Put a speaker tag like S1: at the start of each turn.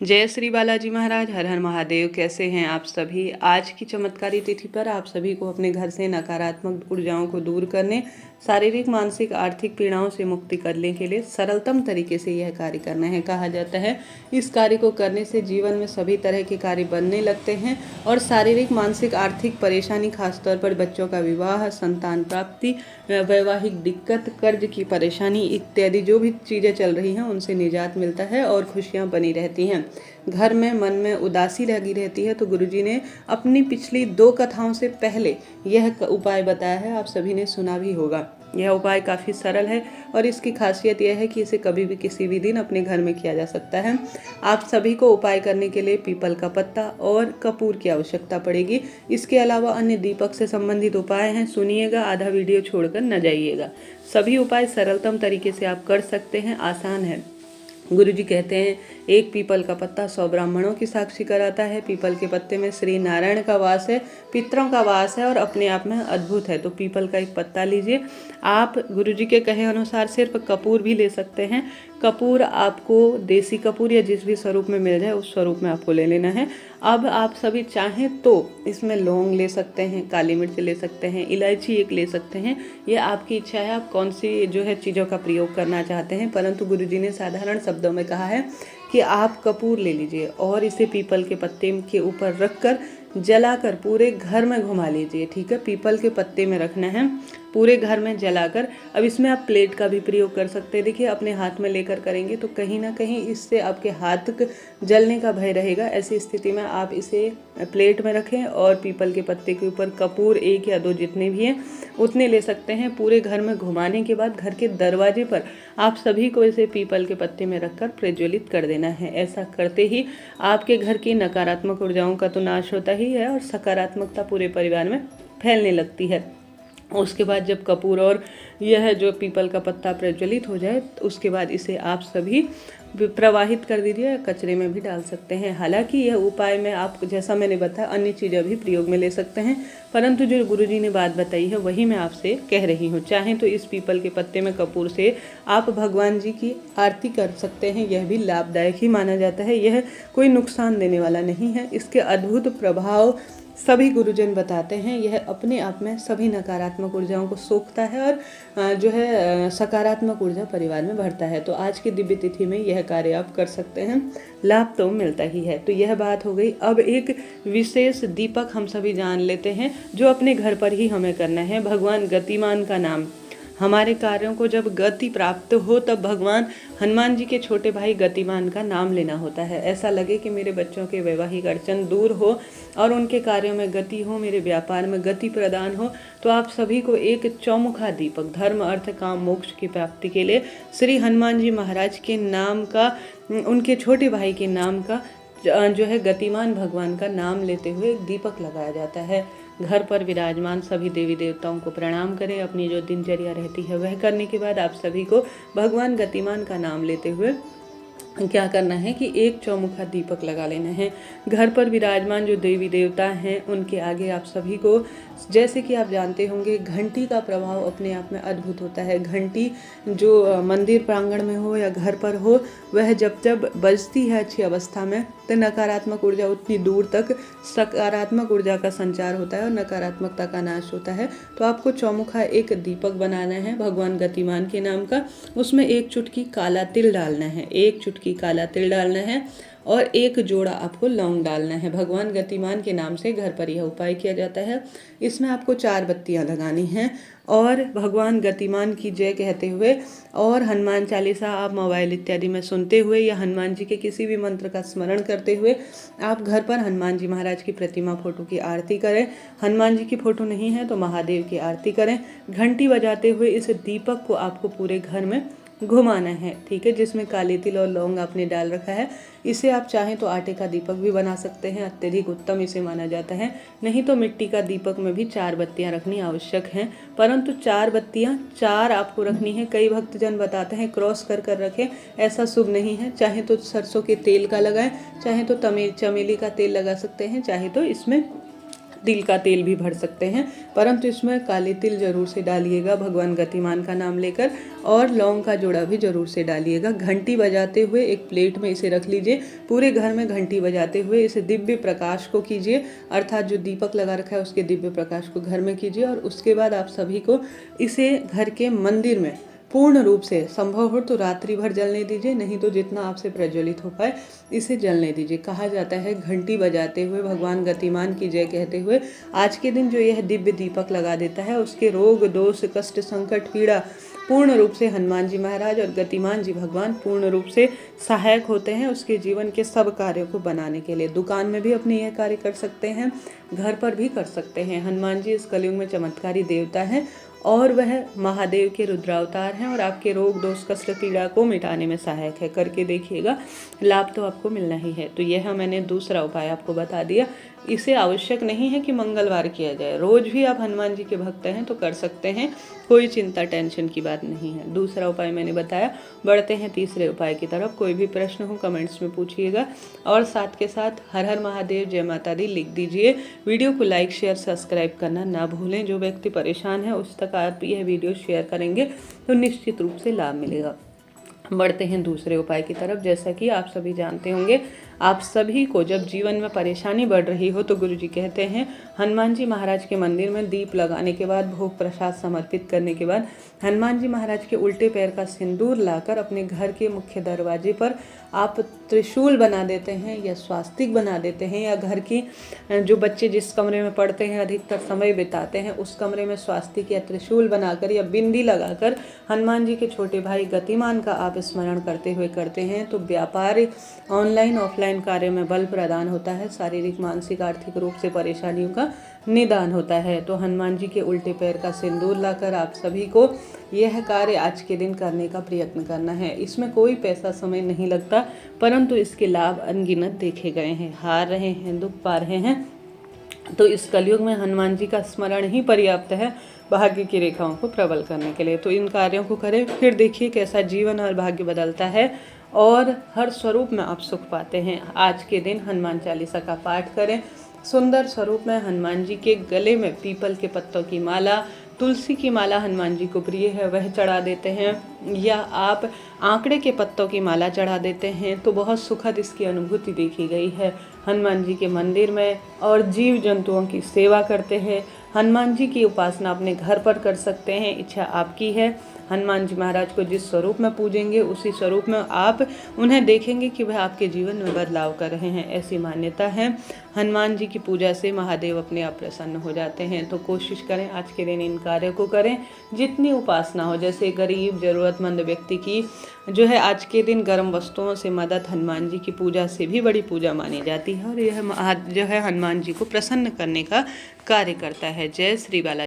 S1: जय श्री बालाजी महाराज। हर हर महादेव। कैसे हैं आप सभी। आज की चमत्कारी तिथि पर आप सभी को अपने घर से नकारात्मक ऊर्जाओं को दूर करने, शारीरिक मानसिक आर्थिक पीड़ाओं से मुक्ति करने के लिए सरलतम तरीके से यह कार्य करना है। कहा जाता है इस कार्य को करने से जीवन में सभी तरह के कार्य बनने लगते हैं और शारीरिक मानसिक आर्थिक परेशानी, खासतौर पर बच्चों का विवाह, संतान प्राप्ति, वैवाहिक दिक्कत, कर्ज की परेशानी इत्यादि जो भी चीज़ें चल रही हैं उनसे निजात मिलता है और खुशियाँ बनी रहती हैं। घर में मन में उदासी लगी रहती है तो गुरुजी ने अपनी पिछली 2 कथाओं से पहले यह उपाय बताया है। आप सभी ने सुना भी होगा। यह उपाय काफ़ी सरल है और इसकी खासियत यह है कि इसे कभी भी किसी भी दिन अपने घर में किया जा सकता है। आप सभी को उपाय करने के लिए पीपल का पत्ता और कपूर की आवश्यकता पड़ेगी। इसके अलावा अन्य दीपक से संबंधित उपाय हैं, सुनिएगा, आधा वीडियो छोड़कर न जाइएगा। सभी उपाय सरलतम तरीके से आप कर सकते हैं, आसान है। गुरुजी कहते हैं एक पीपल का पत्ता 100 ब्राह्मणों की साक्षी कराता है। पीपल के पत्ते में श्री नारायण का वास है, पितरों का वास है और अपने आप में अद्भुत है। तो पीपल का एक पत्ता लीजिए। आप गुरुजी के कहे अनुसार सिर्फ कपूर भी ले सकते हैं। कपूर आपको देसी कपूर या जिस भी स्वरूप में मिल जाए उस स्वरूप में आपको ले लेना है। अब आप सभी चाहें तो इसमें लौंग ले सकते हैं, काली मिर्च ले सकते हैं, इलायची एक ले सकते हैं। ये आपकी इच्छा है, आप कौन सी जो है चीज़ों का प्रयोग करना चाहते हैं। परंतु गुरुजी ने साधारण शब्दों में कहा है कि आप कपूर ले लीजिए और इसे पीपल के पत्ते के ऊपर रखकर जलाकर पूरे घर में घुमा लीजिए। ठीक है, पीपल के पत्ते में रखना है, पूरे घर में जलाकर। अब इसमें आप प्लेट का भी प्रयोग कर सकते हैं। देखिए अपने हाथ में लेकर करेंगे तो कहीं ना कहीं इससे आपके हाथ जलने का भय रहेगा। ऐसी स्थिति में आप इसे प्लेट में रखें और पीपल के पत्ते के ऊपर कपूर 1 या 2 जितने भी हैं उतने ले सकते हैं। पूरे घर में घुमाने के बाद घर के दरवाजे पर आप सभी को इसे पीपल के पत्ते में रखकर प्रज्वलित कर देना है। ऐसा करते ही आपके घर की नकारात्मक ऊर्जाओं का तो नाश होता ही है और सकारात्मकता पूरे परिवार में फैलने लगती है। उसके बाद जब कपूर और यह जो पीपल का पत्ता प्रज्वलित हो जाए तो उसके बाद इसे आप सभी प्रवाहित कर दीजिए, कचरे में भी डाल सकते हैं। हालांकि यह उपाय में आप जैसा मैंने बताया अन्य चीज़ें भी प्रयोग में ले सकते हैं, परंतु जो गुरुजी ने बात बताई है वही मैं आपसे कह रही हूँ। चाहें तो इस पीपल के पत्ते में कपूर से आप भगवान जी की आरती कर सकते हैं। यह भी लाभदायक ही माना जाता है, यह कोई नुकसान देने वाला नहीं है। इसके अद्भुत प्रभाव सभी गुरुजन बताते हैं। यह अपने आप में सभी नकारात्मक ऊर्जाओं को सोखता है और जो है सकारात्मक ऊर्जा परिवार में भरता है। तो आज की दिव्य तिथि में यह कार्य आप कर सकते हैं, लाभ तो मिलता ही है। तो यह बात हो गई। अब एक विशेष दीपक हम सभी जान लेते हैं जो अपने घर पर ही हमें करना है। भगवान गतिमान का नाम। हमारे कार्यों को जब गति प्राप्त हो तब भगवान हनुमान जी के छोटे भाई गतिमान का नाम लेना होता है। ऐसा लगे कि मेरे बच्चों के वैवाहिक अड़चन दूर हो और उनके कार्यों में गति हो, मेरे व्यापार में गति प्रदान हो, तो आप सभी को एक चौमुखा दीपक धर्म अर्थ काम मोक्ष की प्राप्ति के लिए श्री हनुमान जी महाराज के नाम का, उनके छोटे भाई के नाम का जो है गतिमान भगवान का नाम लेते हुए एक दीपक लगाया जाता है। घर पर विराजमान सभी देवी देवताओं को प्रणाम करें। अपनी जो दिनचर्या रहती है वह करने के बाद आप सभी को भगवान गतिमान का नाम लेते हुए क्या करना है कि एक चौमुखा दीपक लगा लेना है। घर पर विराजमान जो देवी देवता हैं उनके आगे आप सभी को, जैसे कि आप जानते होंगे, घंटी का प्रभाव अपने आप में अद्भुत होता है। घंटी जो मंदिर प्रांगण में हो या घर पर हो, वह जब जब बजती है अच्छी अवस्था में तो नकारात्मक ऊर्जा उतनी दूर तक सकारात्मक ऊर्जा का संचार होता है और नकारात्मकता का नाश होता है। तो आपको चौमुखा एक दीपक बनाना है भगवान गतिमान के नाम का। उसमें 1 चुटकी काला तिल डालना है, 1 चुटकी काला तिल डालना है और 1 जोड़ा आपको लौंग डालना है। भगवान गतिमान के नाम से घर पर यह उपाय किया जाता है। इसमें आपको 4 बत्तियां लगानी हैं और भगवान गतिमान की जय कहते हुए और हनुमान चालीसा आप मोबाइल इत्यादि में सुनते हुए या हनुमान जी के किसी भी मंत्र का स्मरण करते हुए आप घर पर हनुमान जी महाराज की प्रतिमा फोटो की आरती करें। हनुमान जी की फोटो नहीं है तो महादेव की आरती करें। घंटी बजाते हुए इस दीपक को आपको पूरे घर में घुमाना है। ठीक है, जिसमें काले तिल और लौंग आपने डाल रखा है। इसे आप चाहें तो आटे का दीपक भी बना सकते हैं, अत्यधिक उत्तम इसे माना जाता है। नहीं तो मिट्टी का दीपक में भी 4 बत्तियां रखनी आवश्यक हैं, परंतु 4 बत्तियां 4 आपको रखनी है। कई भक्तजन बताते हैं क्रॉस कर कर रखें, ऐसा शुभ नहीं है। चाहे तो सरसों के तेल का लगाएं, चाहे तो चमेली का तेल लगा सकते हैं, चाहे तो इसमें तिल का तेल भी भर सकते हैं, परंतु इसमें काले तिल जरूर से डालिएगा भगवान गतिमान का नाम लेकर, और लौंग का जोड़ा भी जरूर से डालिएगा। घंटी बजाते हुए एक प्लेट में इसे रख लीजिए, पूरे घर में घंटी बजाते हुए इसे दिव्य प्रकाश को कीजिए, अर्थात जो दीपक लगा रखा है उसके दिव्य प्रकाश को घर में कीजिए। और उसके बाद आप सभी को इसे घर के मंदिर में पूर्ण रूप से, संभव हो तो रात्रि भर जलने दीजिए, नहीं तो जितना आपसे प्रज्वलित हो पाए इसे जलने दीजिए। कहा जाता है घंटी बजाते हुए भगवान गतिमान की जय कहते हुए आज के दिन जो यह दिव्य दीपक लगा देता है उसके रोग दोष कष्ट संकट पीड़ा पूर्ण रूप से हनुमान जी महाराज और गतिमान जी भगवान पूर्ण रूप से सहायक होते हैं उसके जीवन के सब कार्यों को बनाने के लिए। दुकान में भी अपने यह कार्य कर सकते हैं, घर पर भी कर सकते हैं। हनुमान जी इस कलयुग में चमत्कारी देवता हैं और वह महादेव के रुद्रावतार हैं और आपके रोग दोष कष्ट पीड़ा को मिटाने में सहायक है। करके देखिएगा, लाभ तो आपको मिलना ही है। तो यह मैंने दूसरा उपाय आपको बता दिया। इसे आवश्यक नहीं है कि मंगलवार किया जाए, रोज भी आप हनुमान जी के भक्त हैं तो कर सकते हैं, कोई चिंता टेंशन की बात नहीं है। दूसरा उपाय मैंने बताया। बढ़ते हैं तीसरे उपाय की तरफ। कोई भी प्रश्न हो कमेंट्स में पूछिएगा और साथ के साथ हर हर महादेव जय माता दी लिख दीजिए। वीडियो को लाइक शेयर सब्सक्राइब करना ना भूलें। जो व्यक्ति परेशान है उस तक आप यह वीडियो शेयर करेंगे तो निश्चित रूप से लाभ मिलेगा। बढ़ते हैं दूसरे उपाय की तरफ। जैसा कि आप सभी जानते होंगे, आप सभी को जब जीवन में परेशानी बढ़ रही हो तो गुरुजी कहते हैं हनुमान जी महाराज के मंदिर में दीप लगाने के बाद, भोग प्रसाद समर्पित करने के बाद हनुमान जी महाराज के उल्टे पैर का सिंदूर लाकर अपने घर के मुख्य दरवाजे पर आप त्रिशूल बना देते हैं या स्वास्तिक बना देते हैं, या घर की जो बच्चे जिस कमरे में पढ़ते हैं अधिकतर समय बिताते हैं उस कमरे में स्वास्तिक या त्रिशूल बनाकर या बिंदी लगाकर हनुमान जी के छोटे भाई गतिमान का आप स्मरण करते हुए करते हैं तो व्यापार ऑनलाइन ऑफलाइन कार्य में बल प्रदान होता है, शारीरिक मानसिक आर्थिक रूप से परेशानियों का निदान होता है। तो हनुमान जी के उल्टे पैर का सिंदूर लाकर आप सभी को यह कार्य आज के दिन करने का प्रयत्न करना है। इसमें कोई पैसा समय नहीं लगता, परंतु इसके लाभ अनगिनत देखे गए हैं। हार रहे हैं, दुख पा रहे हैं तो इस कलयुग में हनुमान जी का स्मरण ही पर्याप्त है भाग्य की रेखाओं को प्रबल करने के लिए। तो इन कार्यों को करें, फिर देखिए कैसा जीवन और भाग्य बदलता है और हर स्वरूप में आप सुख पाते हैं। आज के दिन हनुमान चालीसा का पाठ करें। सुंदर स्वरूप में हनुमान जी के गले में पीपल के पत्तों की माला, तुलसी की माला हनुमान जी को प्रिय है वह चढ़ा देते हैं, या आप आंकड़े के पत्तों की माला चढ़ा देते हैं तो बहुत सुखद इसकी अनुभूति देखी गई है। हनुमान जी के मंदिर में और जीव जंतुओं की सेवा करते हैं। हनुमान जी की उपासना अपने घर पर कर सकते हैं, इच्छा आपकी है। हनुमान जी महाराज को जिस स्वरूप में पूजेंगे उसी स्वरूप में आप उन्हें देखेंगे कि वह आपके जीवन में बदलाव कर रहे हैं, ऐसी मान्यता है। हनुमान जी की पूजा से महादेव अपने आप प्रसन्न हो जाते हैं। तो कोशिश करें आज के दिन इन कार्यों को करें, जितनी उपासना हो। जैसे गरीब ज़रूरतमंद व्यक्ति की जो है आज के दिन गर्म वस्तुओं से मदद हनुमान जी की पूजा से भी बड़ी पूजा मानी जाती है और यह जो है हनुमान जी को प्रसन्न करने का कार्य करता है। जय श्री बालाजी।